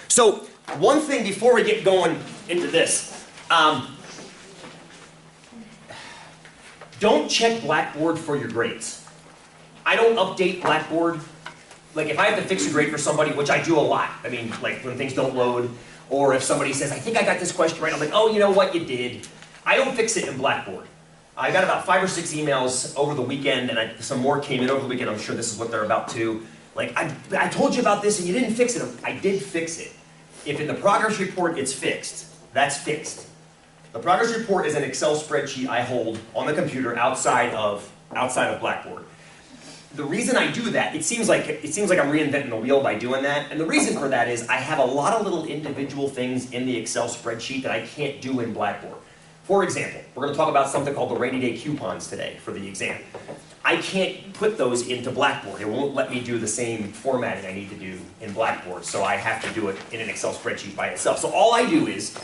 So one thing before we get going into this, don't check Blackboard for your grades. I don't update Blackboard. Like if I have to fix a grade for somebody, which I do a lot, I mean like when things don't load, or if somebody says, I think I got this question right, I'm like, oh, you know what, you did. I don't fix it in Blackboard. I got about 5 or 6 emails over the weekend, and some more came in over the weekend. I'm sure this is what they're about to. Like, I told you about this and you didn't fix it. I did fix it. If in the progress report it's fixed, that's fixed. The progress report is an Excel spreadsheet I hold on the computer outside of Blackboard. The reason I do that, it seems like I'm reinventing the wheel by doing that, and the reason for that is I have a lot of little individual things in the Excel spreadsheet that I can't do in Blackboard. For example, we're going to talk about something called the rainy day coupons today for the exam. I can't put those into Blackboard. It won't let me do the same formatting I need to do in Blackboard, so I have to do it in an Excel spreadsheet by itself. So all I do is,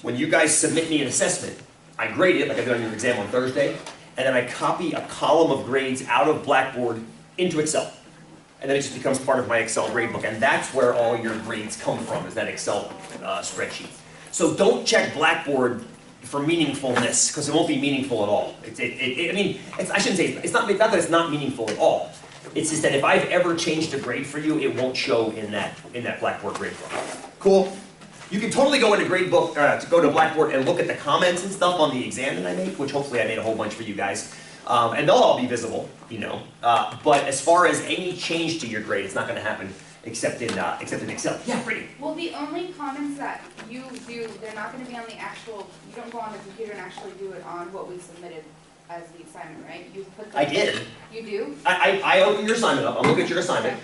when you guys submit me an assessment, I grade it like I did on your exam on Thursday, and then I copy a column of grades out of Blackboard into Excel. And then it just becomes part of my Excel gradebook, and that's where all your grades come from, is that Excel spreadsheet. So don't check Blackboard for meaningfulness, because it won't be meaningful at all. I shouldn't say, it's not that it's not meaningful at all. It's just that if I've ever changed a grade for you, it won't show in that Blackboard gradebook. Cool? You can totally go into gradebook, go to Blackboard and look at the comments and stuff on the exam that I make, which hopefully I made a whole bunch for you guys. And they'll all be visible, you know. But as far as any change to your grade, it's not going to happen except in Excel. Yeah, Brittany. Well, the only comments that you do, they're not going to be on the actual, you don't go on the computer and actually do it on what we submitted as the assignment, right? You put the, I did. You do? I open your assignment up, I'll look at your assignment,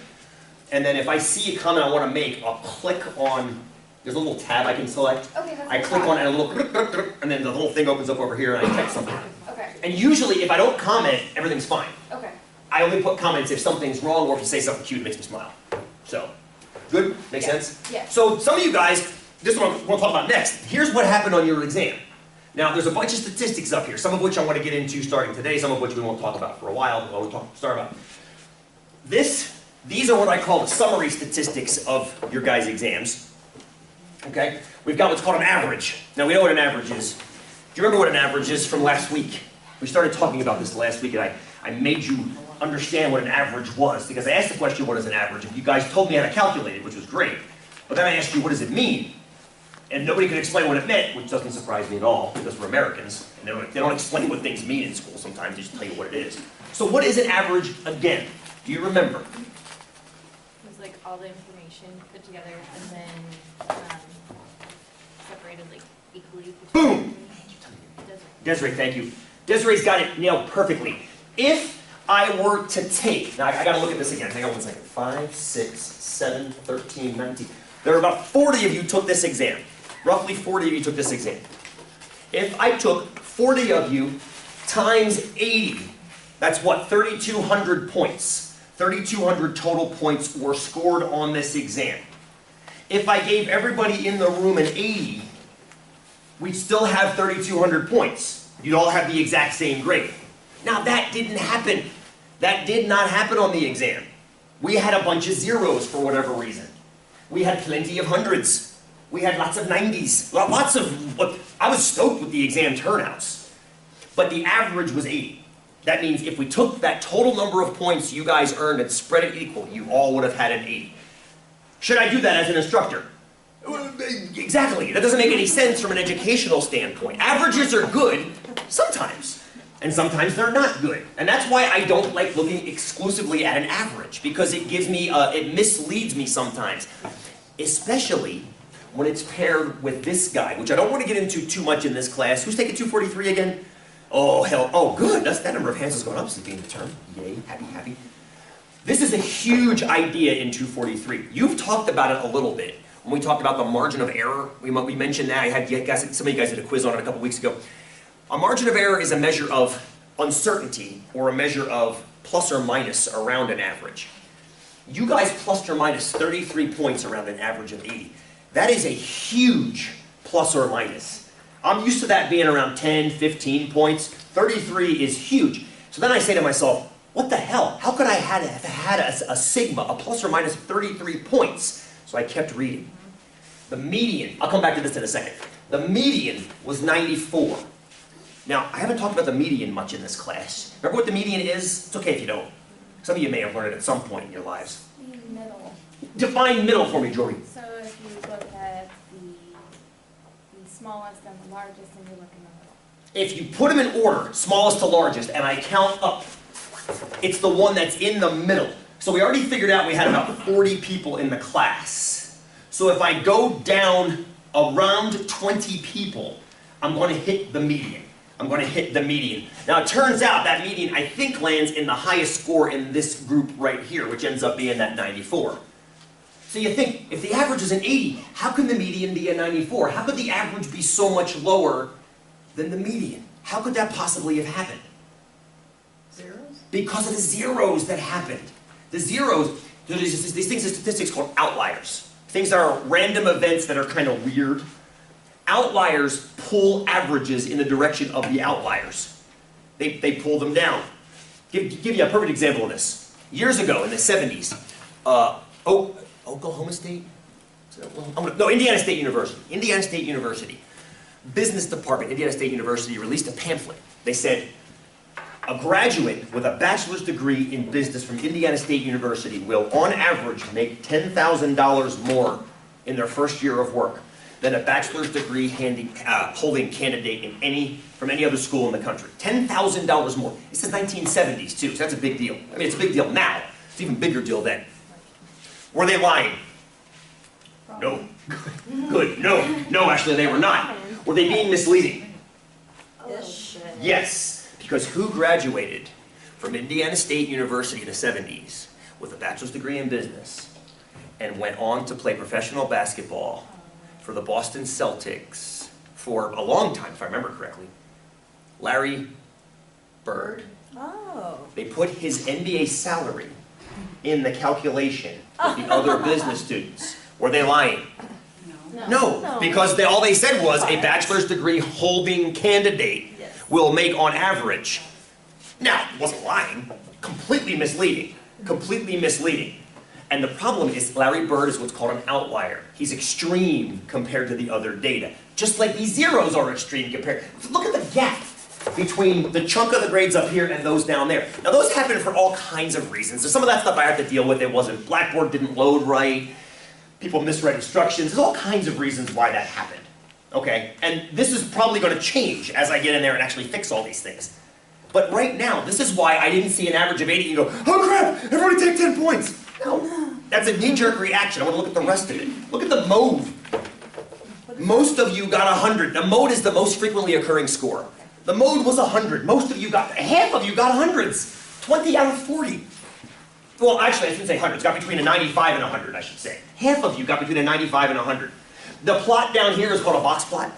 and then if I see a comment I want to make, I'll click on, there's a little tab I can select. Okay, that's I click on it and a little, and then the whole thing opens up over here and I type something. Okay. And usually if I don't comment, everything's fine. Okay. I only put comments if something's wrong or if you say something cute, it makes me smile. So, good? Makes sense? Yeah. So some of you guys, this is what I'm going to talk about next. Here's what happened on your exam. Now, there's a bunch of statistics up here, some of which I want to get into starting today, some of which we won't talk about for a while, but we'll start about. These are what I call the summary statistics of your guys' exams. Okay? We've got what's called an average. Now, we know what an average is. Do you remember what an average is from last week? We started talking about this last week, and I made you understand what an average was, because I asked the question, what is an average? And you guys told me how to calculate it, which was great. But then I asked you, what does it mean? And nobody could explain what it meant, which doesn't surprise me at all, because we're Americans, and they don't explain what things mean in school sometimes, they just tell you what it is. So what is an average again? Do you remember? It was like all the information put together and then separated like equally. Boom! Desiree, thank you. Desiree's got it nailed perfectly. If I were to take, now I gotta look at this again, hang on one second. 5, 6, 7, 13, 19. There are about 40 of you took this exam. Roughly 40 of you took this exam. If I took 40 of you times 80, that's what, 3,200 points. 3,200 total points were scored on this exam. If I gave everybody in the room an 80, we'd still have 3,200 points. You'd all have the exact same grade. Now that didn't happen. That did not happen on the exam. We had a bunch of zeros for whatever reason. We had plenty of hundreds. We had lots of 90s. Lots of, I was stoked with the exam turnouts. But the average was 80. That means if we took that total number of points you guys earned and spread it equal, you all would have had an 80. Should I do that as an instructor? Exactly. That doesn't make any sense from an educational standpoint. Averages are good sometimes. And sometimes they're not good. And that's why I don't like looking exclusively at an average, because it gives me, it misleads me sometimes. Especially when it's paired with this guy, which I don't want to get into too much in this class. Who's taking 243 again? Oh, hell, oh, good. That number of hands has gone up since being the term. Yay, happy, happy. This is a huge idea in 243. You've talked about it a little bit. When we talked about the margin of error, we mentioned that. Some of you guys did a quiz on it a couple weeks ago. A margin of error is a measure of uncertainty, or a measure of plus or minus around an average. You guys plus or minus 33 points around an average of 80. That is a huge plus or minus. I'm used to that being around 10, 15 points. 33 is huge. So then I say to myself, what the hell? How could I have had a sigma, a plus or minus 33 points? So I kept reading. The median, I'll come back to this in a second. The median was 94. Now, I haven't talked about the median much in this class. Remember what the median is? It's okay if you don't. Some of you may have learned it at some point in your lives. Middle. Define middle for me, Jory. So if you look at the smallest and the largest, and you look in the middle. If you put them in order, smallest to largest, and I count up, it's the one that's in the middle. So we already figured out we had about 40 people in the class. So if I go down around 20 people, I'm going to hit the median. I'm going to hit the median. Now it turns out that median, I think, lands in the highest score in this group right here, which ends up being that 94. So you think, if the average is an 80, how can the median be a 94? How could the average be so much lower than the median? How could that possibly have happened? Zeros? Because of the zeros that happened. The zeros, there's these things in statistics called outliers. Things that are random events that are kind of weird. Outliers pull averages in the direction of the outliers. They pull them down. Give you a perfect example of this. Years ago, in the 70s, Oklahoma State? No, Indiana State University. Indiana State University. Business department, Indiana State University, released a pamphlet. They said, a graduate with a bachelor's degree in business from Indiana State University will, on average, make $10,000 more in their first year of work than a bachelor's degree holding candidate from any other school in the country. $10,000 more. This is 1970s too, so that's a big deal. I mean, it's a big deal now. It's an even bigger deal then. Were they lying? No. Good. No, actually they were not. Were they being misleading? Yes. Because who graduated from Indiana State University in the 70s with a bachelor's degree in business and went on to play professional basketball for the Boston Celtics for a long time, if I remember correctly? Larry Bird. Oh. They put his NBA salary in the calculation with the other business students. Were they lying? No, because all they said was a bachelor's degree holding candidate will make on average. Now, it wasn't lying, completely misleading, completely misleading. And the problem is Larry Bird is what's called an outlier. He's extreme compared to the other data. Just like these zeros are extreme compared. Look at the gap between the chunk of the grades up here and those down there. Now those happen for all kinds of reasons. There's some of that stuff I have to deal with. It wasn't, Blackboard didn't load right. People misread instructions. There's all kinds of reasons why that happened. Okay, and this is probably going to change as I get in there and actually fix all these things. But right now, this is why I didn't see an average of 80 and go, oh crap, everybody take 10 points. No, that's a knee-jerk reaction. I want to look at the rest of it. Look at the mode. Most of you got 100. The mode is the most frequently occurring score. The mode was 100. Half of you got hundreds. 20 out of 40. Well, actually, I shouldn't say hundreds. Got between a 95 and 100, I should say. Half of you got between a 95 and 100. The plot down here is called a box plot.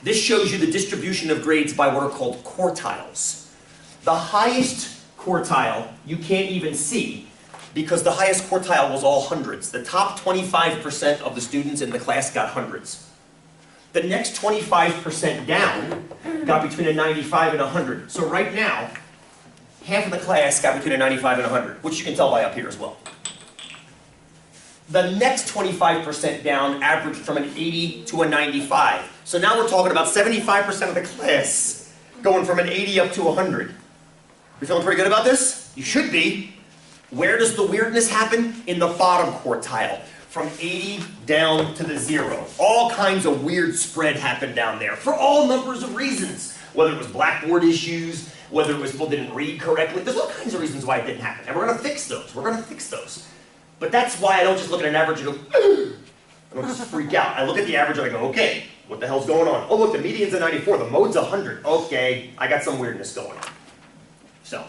This shows you the distribution of grades by what are called quartiles. The highest quartile you can't even see because the highest quartile was all hundreds. The top 25% of the students in the class got hundreds. The next 25% down got between a 95 and 100. So right now, half of the class got between a 95 and 100, which you can tell by up here as well. The next 25% down averaged from an 80 to a 95. So now we're talking about 75% of the class going from an 80 up to 100. You feeling pretty good about this? You should be. Where does the weirdness happen? In the bottom quartile. From 80 down to the 0. All kinds of weird spread happened down there for all numbers of reasons. Whether it was Blackboard issues, whether it was people didn't read correctly. There's all kinds of reasons why it didn't happen. And we're going to fix those. We're going to fix those. But that's why I don't just look at an average and go, I don't just freak out. I look at the average and I go, okay, what the hell's going on? Oh look, the median's a 94, the mode's 100. Okay, I got some weirdness going on. So,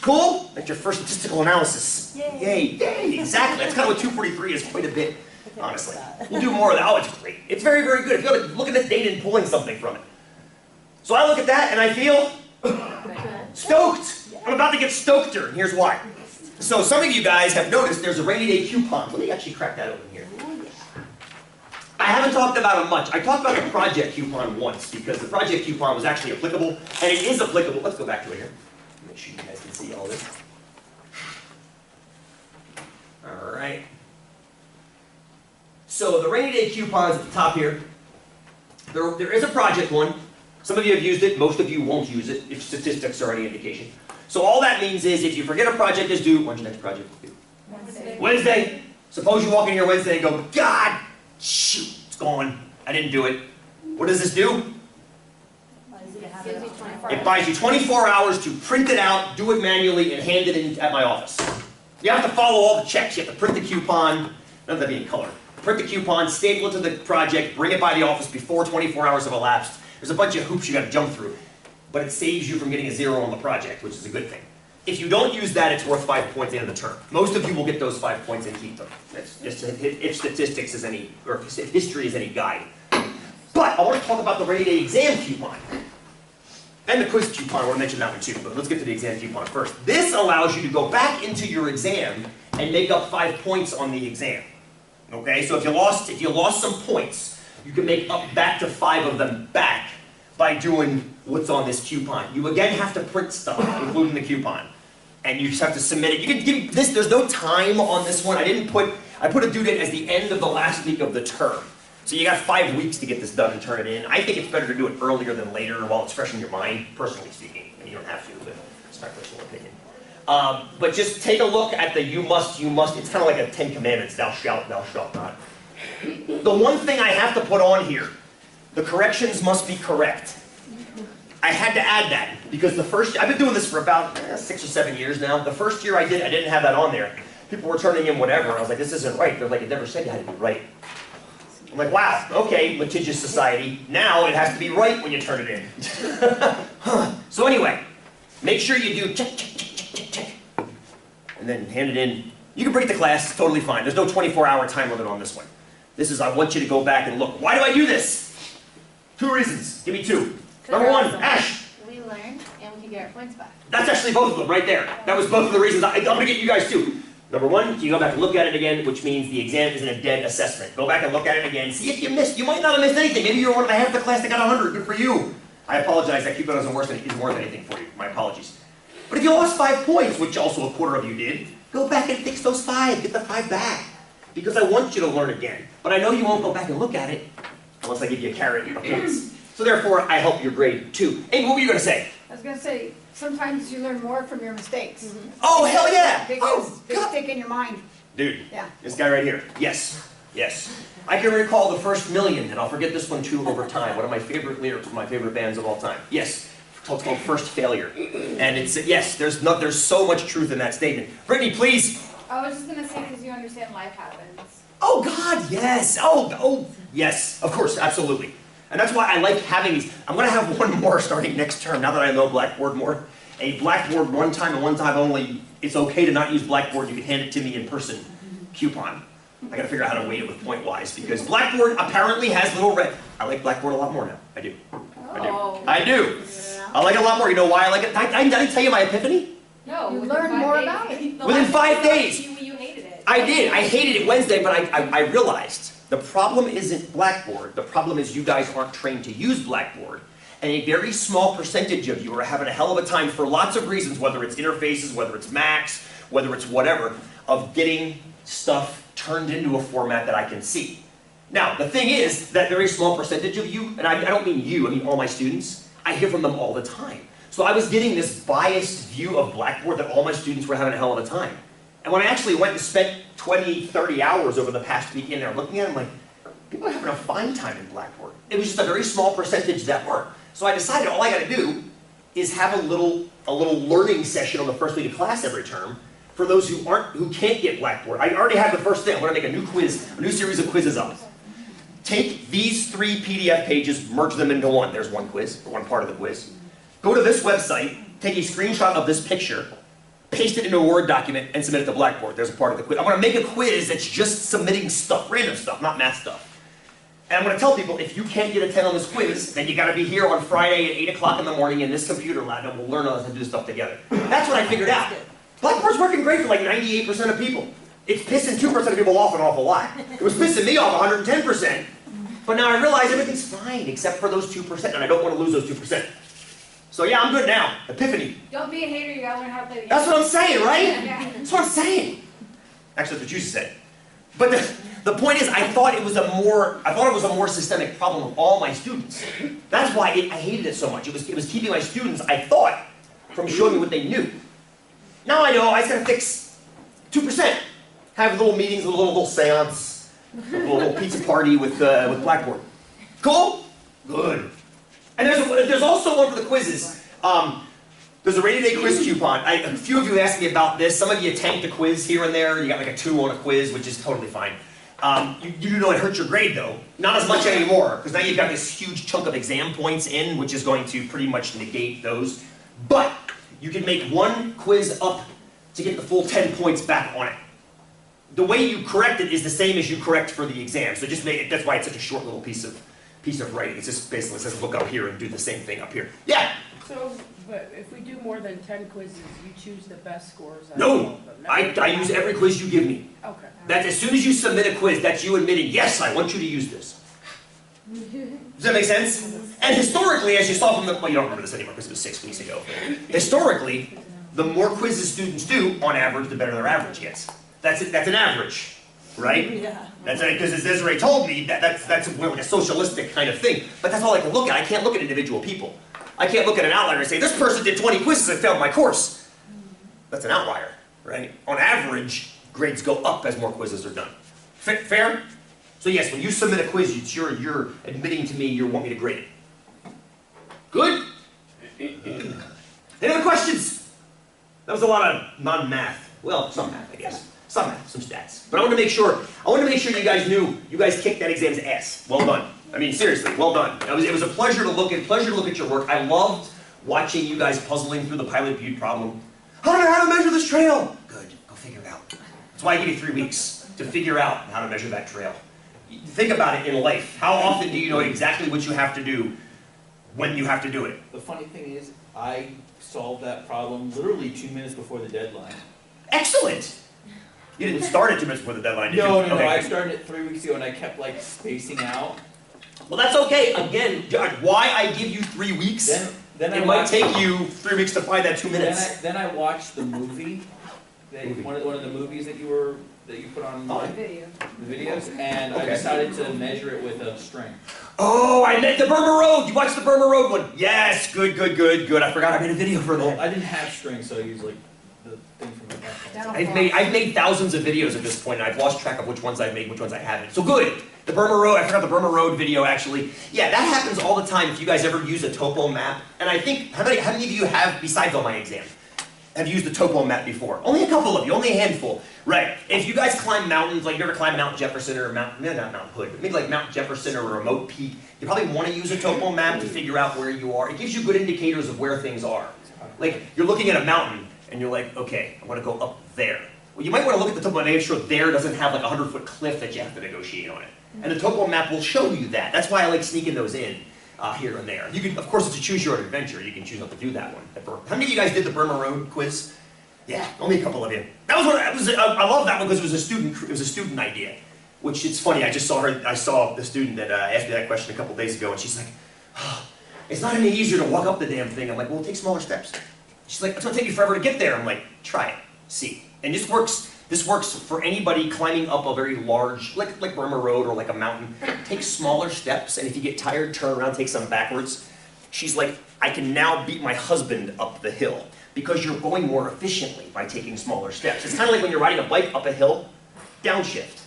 cool? That's your first statistical analysis. Yay. Yay, exactly. That's kind of what 243 is quite a bit, honestly. We'll do more of that. Oh, it's great. It's very, very good. If you're looking at data and pulling something from it. So I look at that and I feel stoked. I'm about to get stokeder, and here's why. So some of you guys have noticed there's a rainy day coupon. Let me actually crack that open here. I haven't talked about it much. I talked about the project coupon once because the project coupon was actually applicable, and it is applicable. Let's go back to it here. Make sure you guys can see all this. All right. So the rainy day coupons at the top here, there is a project one. Some of you have used it, most of you won't use it, if statistics are any indication. So all that means is, if you forget a project is due, when's your next project due? Wednesday. Suppose you walk in here Wednesday and go, God, shoot, it's gone. I didn't do it. What does this do? Gives you 24 It buys you 24 hours to print it out, do it manually, and hand it in at my office. You have to follow all the checks. You have to print the coupon, none of that being color. Print the coupon, staple it to the project, bring it by the office before 24 hours have elapsed. There's a bunch of hoops you got to jump through, but it saves you from getting a 0 on the project, which is a good thing. If you don't use that, it's worth 5 points at the end of the term. Most of you will get those 5 points and keep them. That's just if statistics is any, or if history is any guide. But I want to talk about the rainy day exam coupon. And the quiz coupon, I want to mention that one too, but let's get to the exam coupon first. This allows you to go back into your exam and make up 5 points on the exam. Okay, so if you lost some points, you can make up back to 5 of them back by doing what's on this coupon. You again have to print stuff, including the coupon. And you just have to submit it. You can give this, there's no time on this one. I put a due date as the end of the last week of the term. So you got 5 weeks to get this done and turn it in. I think it's better to do it earlier than later while it's fresh in your mind, personally speaking. I mean, you don't have to, but it's my personal opinion. But just take a look at the you must, it's kind of like a 10 Commandments, thou shalt not. The one thing I have to put on here, the corrections must be correct. I had to add that because I've been doing this for about 6 or 7 years now. The first year I didn't have that on there. People were turning in whatever. I was like, this isn't right. They're like, it never said you had to be right. I'm like, wow, okay, litigious society. Now it has to be right when you turn it in. So anyway, make sure you do check. And then hand it in. You can bring it to class, it's totally fine. There's no 24-hour time limit on this one. This is, I want you to go back and look. Why do I do this? 2 reasons. Give me 2. Number 1, Ash. We learn and we can get our points back. That's actually both of them right there. That was both of the reasons. I'm going to get you guys too. Number 1, you go back and look at it again, which means the exam isn't a dead assessment. Go back and look at it again. See if you missed. You might not have missed anything. Maybe you're one of the half of the class that got 100. Good for you. I apologize. That coupon isn't worth anything for you. My apologies. But if you lost 5 points, which also a quarter of you did, go back and fix those 5. Get the 5 back. Because I want you to learn again. But I know you won't go back and look at it unless I give you a carrot and points. So therefore, I help your grade too. Amy, what were you going to say? I was going to say, sometimes you learn more from your mistakes. Oh, hell yeah! They stick in your mind. Dude, Yeah. this guy right here. Yes, yes. I can recall the first million, and I'll forget this one too over time. One of my favorite lyrics from my favorite bands of all time. Yes, it's called First Failure. And it's, yes, there's so much truth in that statement. Brittany, please. I was just gonna say, because you understand life happens. Oh, God, yes. Oh, yes, of course, absolutely. And that's why I like having these. I'm going to have one more starting next term, now that I know Blackboard more. A Blackboard one time and one time only. It's okay to not use Blackboard. You can hand it to me in person. Coupon. I got to figure out how to weight it with point-wise, because Blackboard apparently has little red. I like Blackboard a lot more now. I do. Oh. I do. I like it a lot more. You know why I like it? I didn't tell you my epiphany? No. You within learn 5 more days. about it. Within 5 days. You hated it. I did. I hated it Wednesday, but I realized the problem isn't Blackboard. The problem is you guys aren't trained to use Blackboard. And a very small percentage of you are having a hell of a time for lots of reasons, whether it's interfaces, whether it's Macs, whether it's whatever, of getting stuff turned into a format that I can see. Now, the thing is, that very small percentage of you, and I don't mean you, I mean all my students, I hear from them all the time. So I was getting this biased view of Blackboard that all my students were having a hell of a time. And when I actually went and spent 20, 30 hours over the past week in there looking at it, I'm like, people are having a fine time in Blackboard. It was just a very small percentage that weren't. So I decided all I got to do is have a little learning session on the first week of class every term for those who can't get Blackboard. I already have the first thing. I'm going to make a new quiz, a new series of quizzes up. Take these 3 PDF pages, merge them into one. There's one quiz, or one part of the quiz. Go to this website, take a screenshot of this picture, paste it into a Word document, and submit it to Blackboard. There's a part of the quiz. I'm going to make a quiz that's just submitting stuff, random stuff, not math stuff. And I'm going to tell people, if you can't get a 10 on this quiz, then you got to be here on Friday at 8 o'clock in the morning in this computer lab, and we'll learn how to do stuff together. That's what I figured out. Blackboard's working great for like 98% of people. It's pissing 2% of people off an awful lot. It was pissing me off 110%. But now I realize everything's fine except for those 2%, and I don't want to lose those 2%. So yeah, I'm good now. Epiphany. Don't be a hater, you gotta learn how to play the game. That's what I'm saying, right? Yeah. That's what I'm saying. Actually, that's what you said. But The point is, I thought it was a more systemic problem of all my students. That's why I hated it so much. It was keeping my students, I thought, from showing me what they knew. Now I know I just gotta fix 2%. Have little meetings, a little seance, a little pizza party with Blackboard. Cool? Good. And there's also one for the quizzes. There's a rainy day quiz coupon. A few of you asked me about this. Some of you tanked a quiz here and there. You got like a 2 on a quiz, which is totally fine. You do know it hurts your grade though. Not as much anymore, because now you've got this huge chunk of exam points in, which is going to pretty much negate those. But you can make one quiz up to get the full 10 points back on it. The way you correct it is the same as you correct for the exam. So just make it, that's why it's such a short little piece of writing. It's just basically says look up here and do the same thing up here. Yeah? So, but if we do more than 10 quizzes, you choose the best scores out of No, all of them? I use every quiz you give me. Okay. That's as soon as you submit a quiz, that's you admitting, yes, I want you to use this. Does that make sense? And historically, as you saw from the, well, you don't remember this anymore because it was 6 weeks ago. Historically, the more quizzes students do, on average, the better their average gets. That's an average, right? Yeah. That's because as Desiree told me, that's like a socialistic kind of thing. But that's all I can look at. I can't look at individual people. I can't look at an outlier and say, this person did 20 quizzes and failed my course. That's an outlier, right? On average, grades go up as more quizzes are done. Fair? So yes, when you submit a quiz, you're admitting to me you want me to grade it. Good? Any other questions? That was a lot of non-math. Well, some math, I guess. Some math, some stats. But I want to make sure you guys knew, you guys kicked that exam's ass. Well done. I mean, seriously, well done. It was a pleasure to look at your work. I loved watching you guys puzzling through the Pilot Butte problem. How to measure this trail? Good, go figure it out. That's why I give you 3 weeks to figure out how to measure that trail. Think about it in life. How often do you know exactly what you have to do when you have to do it? The funny thing is, I solved that problem literally 2 minutes before the deadline. Excellent! You didn't start it 2 minutes before the deadline, did you? No, Okay. I started it 3 weeks ago and I kept like spacing out. Well, that's okay. Again, Judge, why I give you 3 weeks, Then it might take you 3 weeks to find that 2 minutes. Then I watched the movie, one of the movies that you put on Video. the videos, and I Okay. decided to measure it with a string. Oh, I meant the Burma Road. You watched the Burma Road one? Yes, good. I forgot I made a video for Well, that. I didn't have string, so I used like the thing from my backpack. I've made thousands of videos at this point, and I've lost track of which ones I've made, which ones I haven't. So good. The Burma Road, I forgot the Burma Road video actually. Yeah, that happens all the time if you guys ever use a topo map. And I think, how many of you have, besides on my exam, have used the topo map before? Only a couple of you, only a handful. Right. If you guys climb mountains, like you ever climb Mount Jefferson or not Mount Hood, but maybe like Mount Jefferson or a remote peak, you probably want to use a topo map to figure out where you are. It gives you good indicators of where things are. Like, you're looking at a mountain, and you're like, okay, I want to go up there. Well, you might want to look at the topo map and make sure there doesn't have like a 100-foot cliff that you have to negotiate on it. And the topo map will show you that. That's why I like sneaking those in here and there. You can, of course, if you choose your own adventure, you can choose not to do that one. How many of you guys did the Burma Road quiz? Yeah, only a couple of you. That was I love that one because it was a student idea. Which it's funny. I saw the student that asked me that question a couple days ago, and she's like, oh, "It's not any easier to walk up the damn thing." I'm like, "Well, take smaller steps." She's like, "It's gonna take you forever to get there." I'm like, "Try it, see." And this works for anybody climbing up a very large, like Burma Road or like a mountain. Take smaller steps, and if you get tired, turn around, take some backwards. She's like, "I can now beat my husband up the hill because you're going more efficiently by taking smaller steps." It's kind of like when you're riding a bike up a hill, downshift.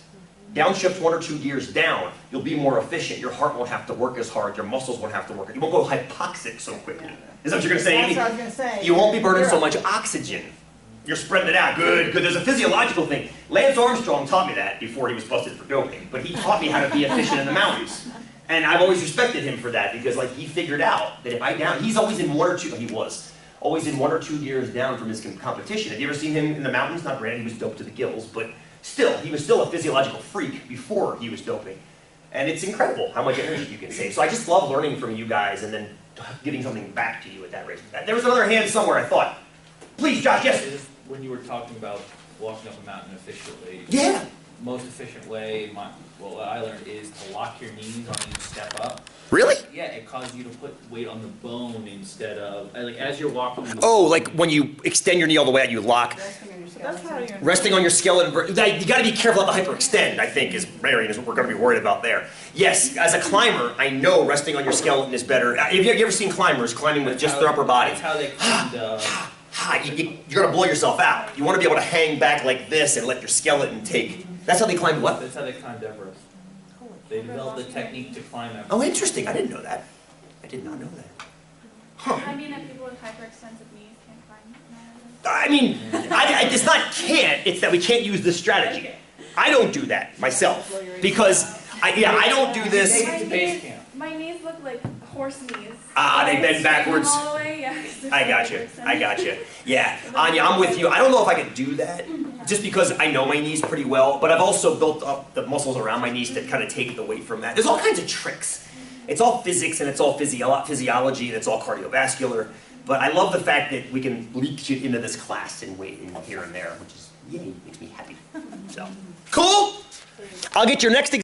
Downshift 1 or 2 gears down, you'll be more efficient. Your heart won't have to work as hard. Your muscles won't have to work. You won't go hypoxic so quickly. Is that what you're going to say, Amy? That's what I was going to say. You won't be burning so much oxygen. You're spreading it out. Good. There's a physiological thing. Lance Armstrong taught me that before he was busted for doping, but he taught me how to be efficient in the mountains. And I've always respected him for that because like he figured out that if I down, he's always in 1 or 2, he was always in 1 or 2 gears down from his competition. Have you ever seen him in the mountains? Not granted, he was doped to the gills, but still, he was still a physiological freak before he was doping. And it's incredible how much energy you can save. So I just love learning from you guys and then giving something back to you at that rate. There was another hand somewhere, I thought. Please, Josh, yes? When you were talking about walking up a mountain efficiently, Yeah. most efficient way, what I learned is to lock your knees on each step up. Really? Yeah, it causes you to put weight on the bone instead of, like as you're walking. Oh, like when you extend your knee all the way out, you lock. That's how you're. Resting on your skeleton, you gotta be careful of the hyperextend, I think, is what we're gonna be worried about there. Yes, as a climber, I know resting on your skeleton is better. Have you ever seen climbers climbing with just their upper body? That's how they climbed, You're gonna blow yourself out. You wanna be able to hang back like this and let your skeleton take. That's how they climbed what? that's how they climbed Everest. They developed the technique to climb Everest. Oh, interesting, I didn't know that. I did not know that. Huh. I mean, if people with hyperextensive knees can't climb Everest. I mean, it's not can't, it's that we can't use this strategy. I don't do that myself, because, I don't do this. Take it to base camp. My knees look like horse knees. They bend backwards. All the way, yeah, 'cause they're I so got you. hyperextended. I got you. Yeah, Anya, I'm with you. I don't know if I could do that, just because I know my knees pretty well, but I've also built up the muscles around my knees that kind of take the weight from that. There's all kinds of tricks. It's all physics and it's all physiology and it's all cardiovascular, but I love the fact that we can leak you into this class and weight and here and there, which is, yay, makes me happy. So, cool? I'll get your next example.